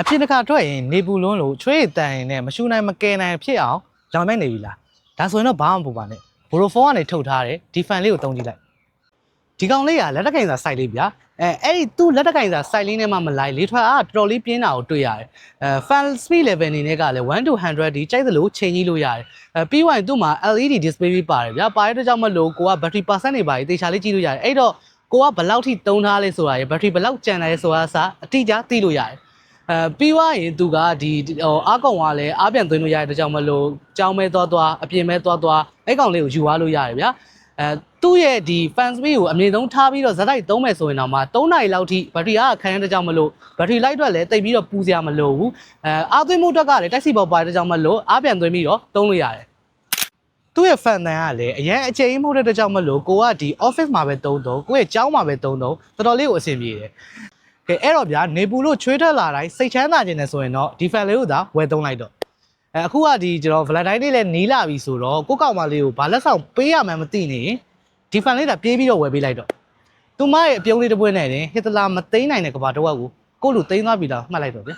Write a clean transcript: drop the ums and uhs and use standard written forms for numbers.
အဖြစ်တစ်ခါထွက်ရင်နေပူလွန်းလို့ချွေးတန်ရင်နဲ့မရှူနိုင်မကယ်နိုင်ဖြစ်အောင်ရောင်မဲ့နေပြီလားဒါဆိုရင်တော့ဘာမှမပူပါနဲ့ဘိုရိုဖုန်းကနေထုတ်ထားတယ်ဒီဖန်လေးကိုတုံးကြည့်လိုက်ဒီကောင်လေးကလက်တက်ကင်စာစိုက်လေးဗျာအဲ့ဒီသူ့လက်တက်ကင်စာစိုက်လေးနဲ့မှမလိုက်လေးထွက်တော်တော်လေးပြင်းတာကိုတွေ့ရတယ်fan speed level အနေနဲ့ကလည်း1 to 100ဒီကြိုက်သလိုချိန်ကြီးလို့ရတယ်ပြီးရင်သူ့မှာ LED display ပေးပါတယ်ဗျာပါရတဲ့ကြောင့်မလို့ကိုက battery percent တွေပါတေချာလေးကြည့်လို့ရတယ်အဲ့တော့ကိုကဘယ်လောက်ထိတုံးထားလဲဆိုတာရယ် battery ဘယ်လောက်ကျန်တယ်ဆိုတာအစားအတိအကျသိလို့ရတယ်ပြီးွားရင်သူကဒီအားကောင်ကလည်းအားပြန်သွင်းလို့ရတဲ့အတွက်ကြောင့်မလို့ကြောင်းမဲသွားအပြင်မဲသွားအဲ့ကောင်လေးကိုယူသွားလို့ရတယ်ဗျာသူ့ရဲ့ဒီ fan speed ကိုအမြင့်ဆုံးထားပြီးတော့ဇက်တိုက်သုံးမယ်ဆိုရင်တော့မှ3နာရီလောက်ထိဘက်ထရီအားခံရတဲ့ကြောင့်မလို့ဘက်ထရီလိုက်အတွက်လည်းတိတ်ပြီးတော့ပူစရာမလိုဘူးအားသွင်းမှုအတွက်ကလည်းတက်စီပေါ်ပါတဲ့ကြောင့်မလို့အားပြန်သွင်းပြီးတော့သုံးလို့ရတယ်သူ့ရဲ့ fan တန်ကလည်းအရင်အချိန်မဟုတ်တဲ့အတွက်ကြောင့်မလို့ကိုကဒီ office မှာပဲသုံးကိုယ့်ရဲ့ကျောင်းမှာပဲသုံးတော်တော်လေးကိုအဆင်ပြေတယ်ကဲအဲ့တော့ဗျာနေပူလို့ချွေးထွက်လာတိုင်းစိတ်ချမ်းသာခြင်းနဲ့ဆိုရင်တော့ဒီ fan လေးကိုသာဝယ်သုံးလိုက်တော့အခုကဒီကျွန်တော် Valentine လေးလည်းနီးလာပြီဆိုတော့ကိုကောင်မလေးကိုဘာလက်ဆောင်ပေးရမှန်းမသိနေဒီ fan လေးသာပြေးပြီးတော့ဝယ်ပေးလိုက်တော့သူမရဲ့အပြုံးလေးတစ်ပွင့်နဲ့တင်ဟစ်တလာမသိမ်းနိုင်တဲ့ကဘာတော့ကိုလူသိမ်းသွားပြီလားမှတ်လိုက်တော့ဗျာ